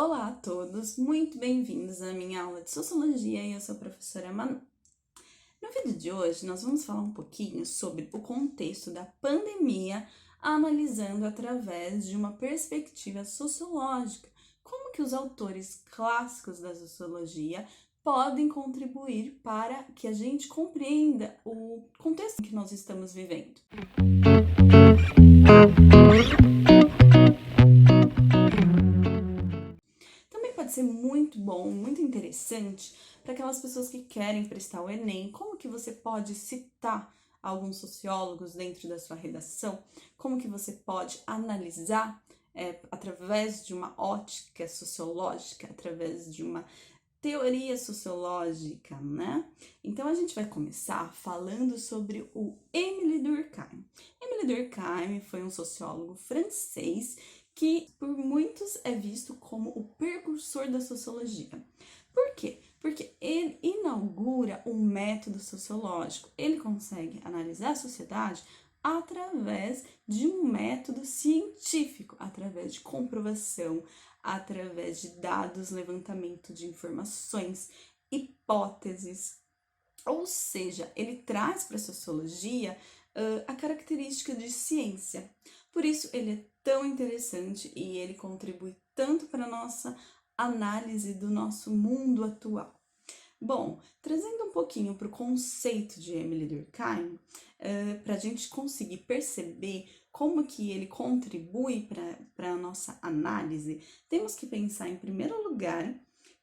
Olá a todos, muito bem-vindos à minha aula de Sociologia e eu sou a professora Manu. No vídeo de hoje, nós vamos falar um pouquinho sobre o contexto da pandemia, analisando através de uma perspectiva sociológica, como que os autores clássicos da sociologia podem contribuir para que a gente compreenda o contexto em que nós estamos vivendo. Pode ser muito bom, muito interessante para aquelas pessoas que querem prestar o Enem. Como que você pode citar alguns sociólogos dentro da sua redação? Como que você pode analisar através de uma ótica sociológica, através de uma teoria sociológica, né? Então a gente vai começar falando sobre o Émile Durkheim. Émile Durkheim foi um sociólogo francês que por muitos é visto como o precursor da sociologia. Por quê? Porque ele inaugura um método sociológico. Ele consegue analisar a sociedade através de um método científico, através de comprovação, através de dados, levantamento de informações, hipóteses. Ou seja, ele traz para a sociologia a característica de ciência. Por isso, ele é tão interessante e ele contribui tanto para a nossa análise do nosso mundo atual. Bom, trazendo um pouquinho para o conceito de Émile Durkheim, para a gente conseguir perceber como que ele contribui para a nossa análise, temos que pensar em primeiro lugar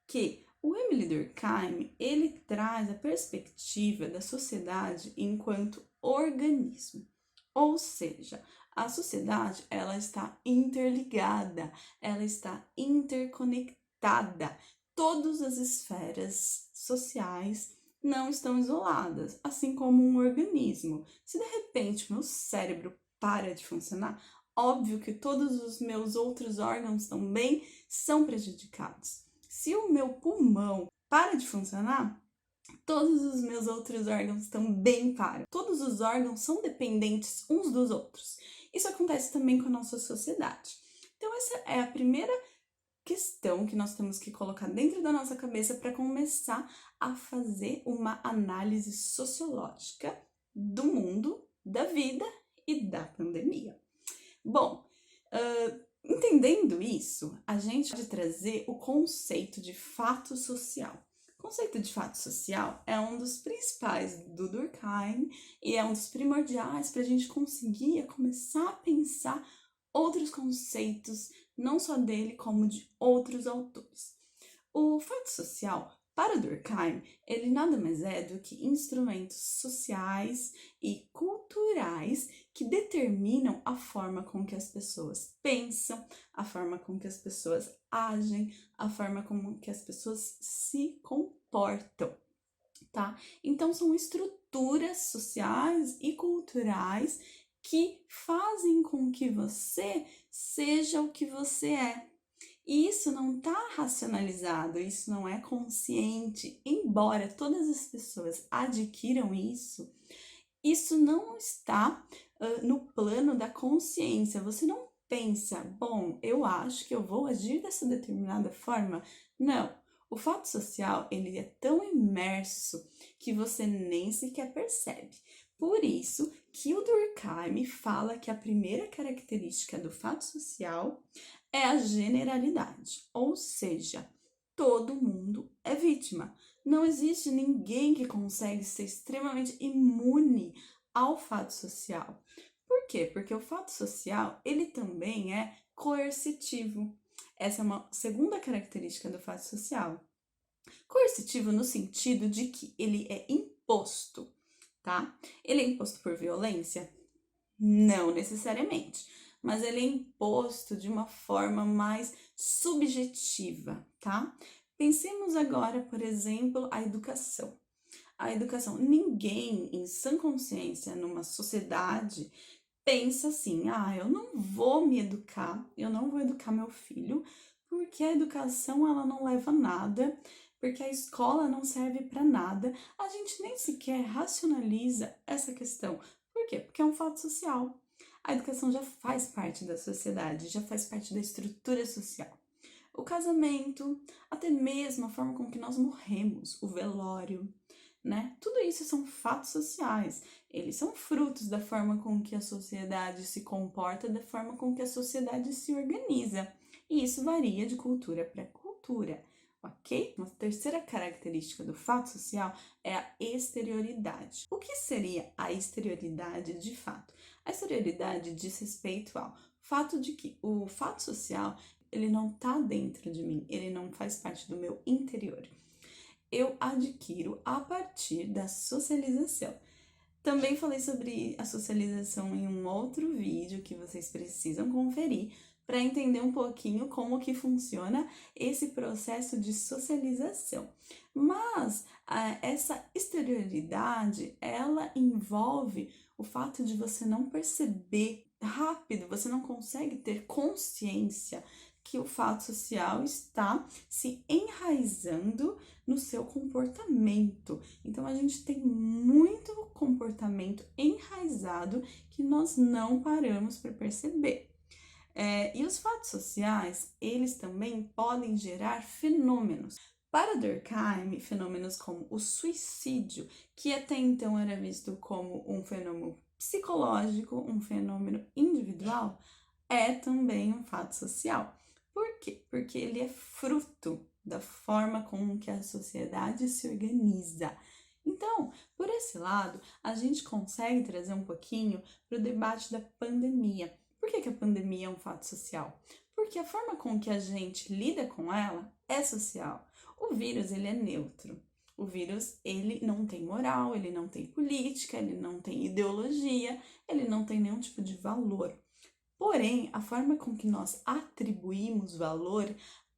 que o Émile Durkheim, ele traz a perspectiva da sociedade enquanto organismo, ou seja, a sociedade ela está interligada, ela está interconectada. Todas as esferas sociais não estão isoladas, assim como um organismo. Se de repente meu cérebro para de funcionar, óbvio que todos os meus outros órgãos também são prejudicados. Se o meu pulmão para de funcionar, todos os meus outros órgãos também param. Todos os órgãos são dependentes uns dos outros. Isso acontece também com a nossa sociedade. Então, essa é a primeira questão que nós temos que colocar dentro da nossa cabeça para começar a fazer uma análise sociológica do mundo, da vida e da pandemia. Bom, entendendo isso, a gente pode trazer o conceito de fato social. O conceito de fato social é um dos principais do Durkheim e é um dos primordiais para a gente conseguir começar a pensar outros conceitos, não só dele, como de outros autores. O fato social, para Durkheim, ele nada mais é do que instrumentos sociais e culturais que determinam a forma com que as pessoas pensam, a forma com que as pessoas agem, a forma com que as pessoas se comportam, tá? Então, são estruturas sociais e culturais que fazem com que você seja o que você é. E isso não está racionalizado, isso não é consciente. Embora todas as pessoas adquiram isso não está no plano da consciência. Você não pensa, bom, eu acho que eu vou agir dessa determinada forma. Não. O fato social, ele é tão imerso que você nem sequer percebe. Por isso que o Durkheim fala que a primeira característica do fato social é a generalidade, ou seja, todo mundo é vítima. Não existe ninguém que consegue ser extremamente imune ao fato social. Por quê? Porque o fato social, ele também é coercitivo. Essa é uma segunda característica do fato social. Coercitivo no sentido de que ele é imposto, tá? Ele é imposto por violência? Não necessariamente, mas ele é imposto de uma forma mais subjetiva, tá? Pensemos agora, por exemplo, a educação. A educação, ninguém em sã consciência numa sociedade pensa assim, eu não vou me educar, eu não vou educar meu filho, porque a educação ela não leva a nada, porque a escola não serve para nada. A gente nem sequer racionaliza essa questão. Por quê? Porque é um fato social. A educação já faz parte da sociedade, já faz parte da estrutura social. o casamento, até mesmo a forma com que nós morremos, o velório, né? Tudo isso são fatos sociais. Eles são frutos da forma com que a sociedade se comporta, da forma com que a sociedade se organiza. E isso varia de cultura para cultura, ok? Uma terceira característica do fato social é a exterioridade. O que seria a exterioridade de fato? A exterioridade diz respeito ao fato de que o fato social ele não está dentro de mim, ele não faz parte do meu interior. Eu adquiro a partir da socialização. Também falei sobre a socialização em um outro vídeo que vocês precisam conferir para entender um pouquinho como que funciona esse processo de socialização. Mas essa exterioridade, ela envolve o fato de você não perceber rápido, você não consegue ter consciência que o fato social está se enraizando no seu comportamento. Então, a gente tem muito comportamento enraizado que nós não paramos para perceber. E os fatos sociais, eles também podem gerar fenômenos. Para Durkheim, fenômenos como o suicídio, que até então era visto como um fenômeno psicológico, um fenômeno individual, é também um fato social. Por quê? Porque ele é fruto da forma como que a sociedade se organiza. Então, por esse lado, a gente consegue trazer um pouquinho para o debate da pandemia. Por que a pandemia é um fato social? Porque a forma com que a gente lida com ela é social. O vírus, ele é neutro. O vírus, ele não tem moral, ele não tem política, ele não tem ideologia, ele não tem nenhum tipo de valor. Porém, a forma com que nós atribuímos valor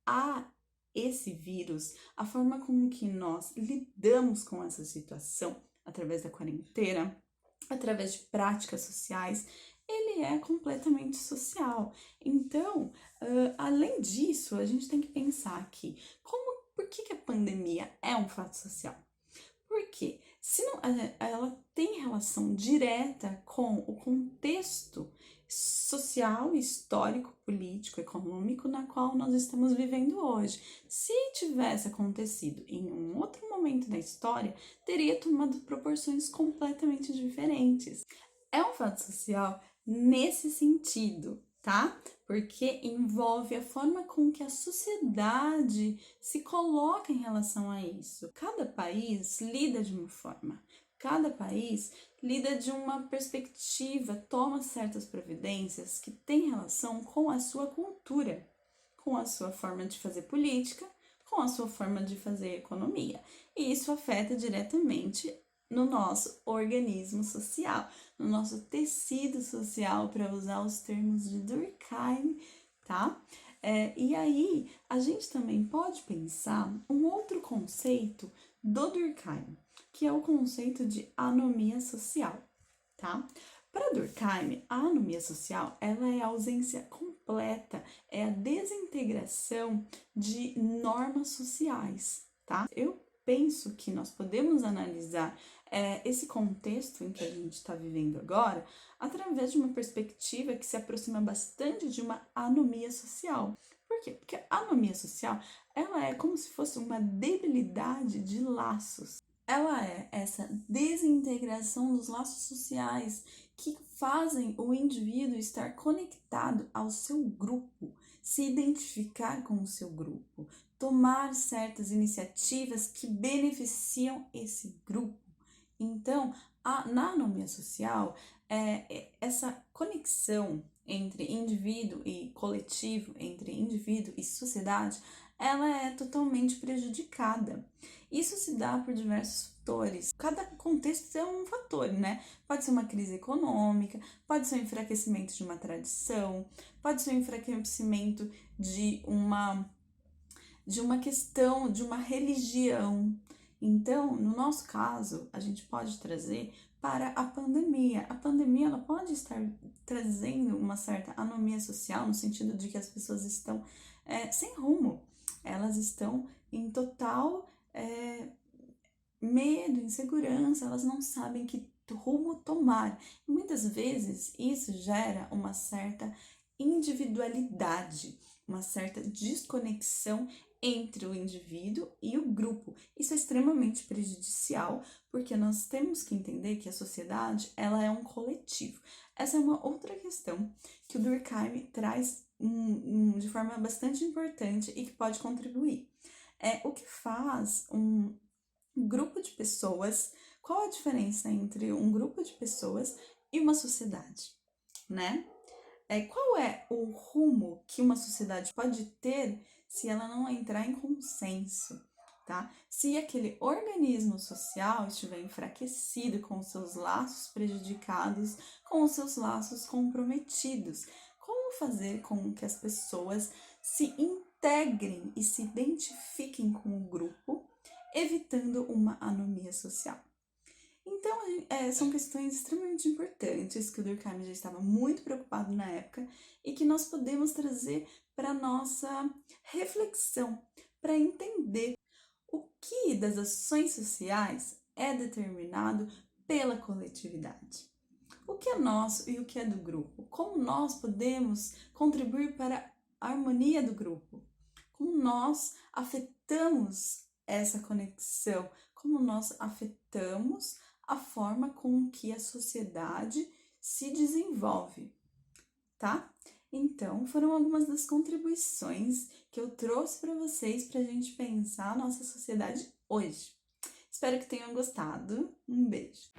a esse vírus, a forma com que nós lidamos com essa situação, através da quarentena, através de práticas sociais, ele é completamente social. Então, além disso, a gente tem que pensar aqui, por que a pandemia é um fato social? Porque se não, ela tem relação direta com o contexto social, histórico, político, econômico na qual nós estamos vivendo hoje. Se tivesse acontecido em um outro momento da história, teria tomado proporções completamente diferentes. É um fato social nesse sentido, tá? Porque envolve a forma com que a sociedade se coloca em relação a isso. Cada país lida de uma forma, cada país lida de uma perspectiva, toma certas providências que têm relação com a sua cultura, com a sua forma de fazer política, com a sua forma de fazer economia. E isso afeta diretamente no nosso organismo social, no nosso tecido social, para usar os termos de Durkheim, tá? E aí, a gente também pode pensar um outro conceito do Durkheim, que é o conceito de anomia social, tá? Para Durkheim, a anomia social, ela é a ausência completa, é a desintegração de normas sociais, tá? Eu penso que nós podemos analisar esse contexto em que a gente está vivendo agora através de uma perspectiva que se aproxima bastante de uma anomia social. Por quê? Porque a anomia social, ela é como se fosse uma debilidade de laços. Ela é essa desintegração dos laços sociais que fazem o indivíduo estar conectado ao seu grupo, se identificar com o seu grupo, tomar certas iniciativas que beneficiam esse grupo. Então, na anomia social, essa conexão entre indivíduo e coletivo, entre indivíduo e sociedade, ela é totalmente prejudicada. Isso se dá por diversos fatores. Cada contexto é um fator, né? Pode ser uma crise econômica, pode ser um enfraquecimento de uma tradição, pode ser um enfraquecimento de uma questão, de uma religião. Então, no nosso caso, a gente pode trazer para a pandemia. A pandemia ela pode estar trazendo uma certa anomia social, no sentido de que as pessoas estão sem rumo. Elas estão em total medo, insegurança, elas não sabem que rumo tomar. E muitas vezes isso gera uma certa individualidade, uma certa desconexão entre o indivíduo e o grupo. Isso é extremamente prejudicial, porque nós temos que entender que a sociedade, ela é um coletivo. Essa é uma outra questão que o Durkheim traz de forma bastante importante e que pode contribuir. O que faz um grupo de pessoas, qual a diferença entre um grupo de pessoas e uma sociedade, né? Qual é o rumo que uma sociedade pode ter se ela não entrar em consenso, tá? Se aquele organismo social estiver enfraquecido, com os seus laços prejudicados, com os seus laços comprometidos, como fazer com que as pessoas se integrem e se identifiquem com o grupo, evitando uma anomia social? Então, são questões extremamente importantes que o Durkheim já estava muito preocupado na época e que nós podemos trazer para a nossa reflexão, para entender o que das ações sociais é determinado pela coletividade. O que é nosso e o que é do grupo? Como nós podemos contribuir para a harmonia do grupo? Como nós afetamos essa conexão? Como nós afetamos a forma com que a sociedade se desenvolve, tá? Então, foram algumas das contribuições que eu trouxe para vocês para a gente pensar a nossa sociedade hoje. Espero que tenham gostado. Um beijo!